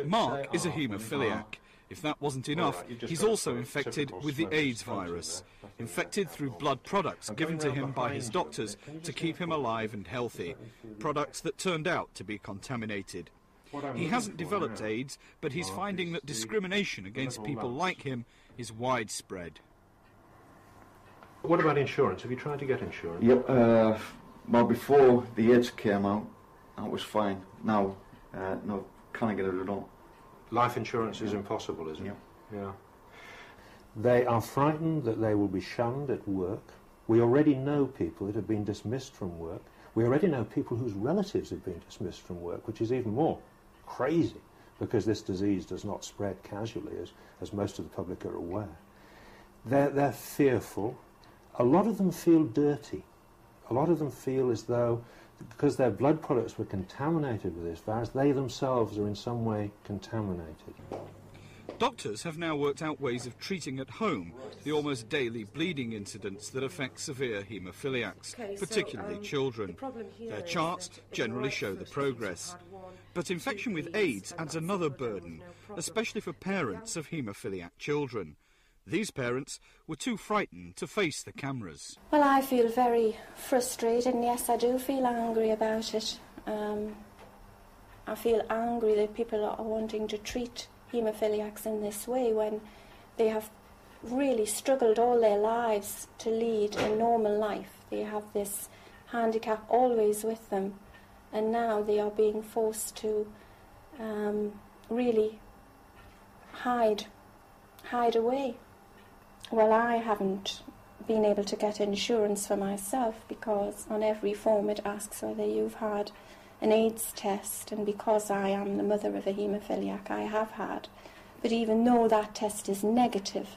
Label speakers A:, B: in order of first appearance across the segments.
A: Mark is a haemophiliac. If that wasn't enough, he's also infected with the AIDS virus, infected through blood products given to him by his doctors to keep him alive and healthy, products that turned out to be contaminated. He hasn't developed AIDS, but he's finding that discrimination against people like him is widespread.
B: What about insurance? Have you tried to get insurance?
C: Yep, well, before the AIDS came out, that was fine. Now, no, can't get it at all.
B: Life insurance is impossible, isn't it?
C: Yeah.
B: They are frightened that they will be shunned at work. We already know people that have been dismissed from work. We already know people whose relatives have been dismissed from work, which is even more crazy, because this disease does not spread casually, as most of the public are aware. They're fearful. A lot of them feel dirty. A lot of them feel as though, because their blood products were contaminated with this virus, they themselves are in some way contaminated.
A: Doctors have now worked out ways of treating at home the almost daily bleeding incidents that affect severe haemophiliacs, particularly children. Their charts generally show the progress. But infection with AIDS adds another burden, especially for parents of haemophiliac children. These parents were too frightened to face the cameras.
D: Well, I feel very frustrated, and yes, I do feel angry about it. I feel angry that people are wanting to treat haemophiliacs in this way when they have really struggled all their lives to lead a normal life. They have this handicap always with them, and now they are being forced to really hide away. Well, I haven't been able to get insurance for myself because on every form it asks whether you've had an AIDS test, and because I am the mother of a haemophiliac, I have had. But even though that test is negative,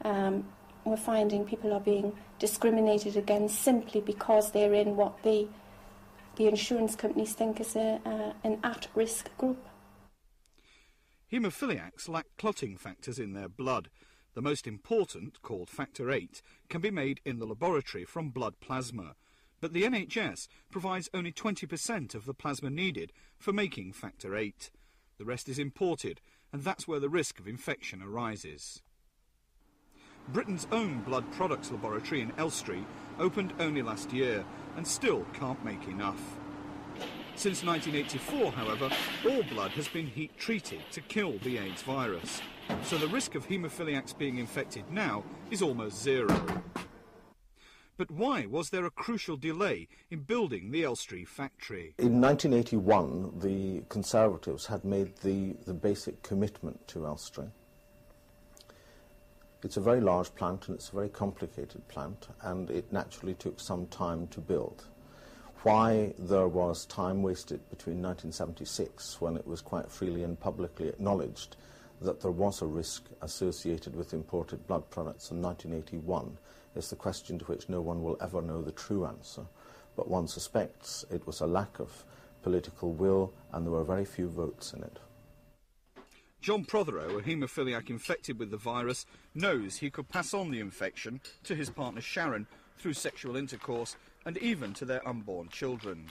D: we're finding people are being discriminated against simply because they're in what the insurance companies think is an at-risk group.
A: Haemophiliacs lack clotting factors in their blood. The most important, called factor VIII, can be made in the laboratory from blood plasma. But the NHS provides only 20% of the plasma needed for making factor VIII. The rest is imported, and that's where the risk of infection arises. Britain's own blood products laboratory in Elstree opened only last year and still can't make enough. Since 1984, however, all blood has been heat-treated to kill the AIDS virus, so the risk of haemophiliacs being infected now is almost zero. But why was there a crucial delay in building the Elstree factory?
E: In 1981, the Conservatives had made the basic commitment to Elstree. It's a very large plant and it's a very complicated plant, and it naturally took some time to build. Why there was time wasted between 1976, when it was quite freely and publicly acknowledged that there was a risk associated with imported blood products, in 1981, is the question to which no one will ever know the true answer. But one suspects it was a lack of political will, and there were very few votes in it.
A: John Prothero, a haemophiliac infected with the virus, knows he could pass on the infection to his partner Sharon through sexual intercourse and even to their unborn children.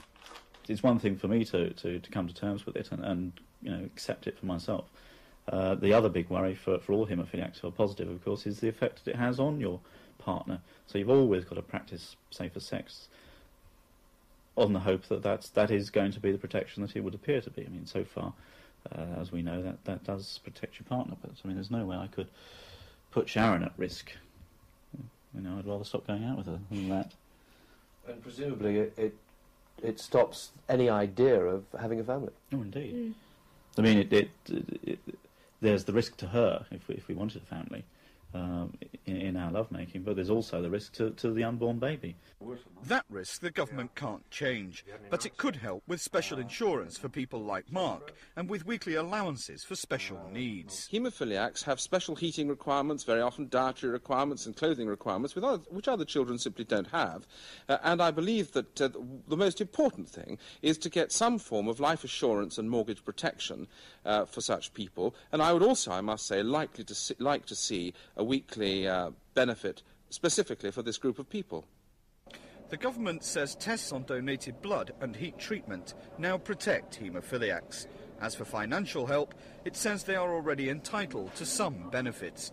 F: It's one thing for me to come to terms with it and you know, accept it for myself. The other big worry for all haemophiliacs who are positive, of course, is the effect that it has on your partner. So you've always got to practice safer sex on the hope that that is going to be the protection that it would appear to be. I mean, so far, as we know, that does protect your partner, but I mean, there's no way I could put Sharon at risk. You know, I'd rather stop going out with her than that.
G: And presumably it stops any idea of having a family.
F: Oh, indeed. I mean, there's the risk to her if we wanted a family in our lovemaking, but there's also the risk to the unborn baby.
A: That risk the government can't change, but it could help with special insurance for people like Mark and with weekly allowances for special needs.
H: Haemophiliacs have special heating requirements, very often dietary requirements and clothing requirements, which other children simply don't have. And I believe that the most important thing is to get some form of life assurance and mortgage protection for such people. And I would also, I must say, like to see a weekly benefit specifically for this group of people.
A: The The government says tests on donated blood and heat treatment now protect haemophiliacs. As for financial help, it says they are already entitled to some benefits,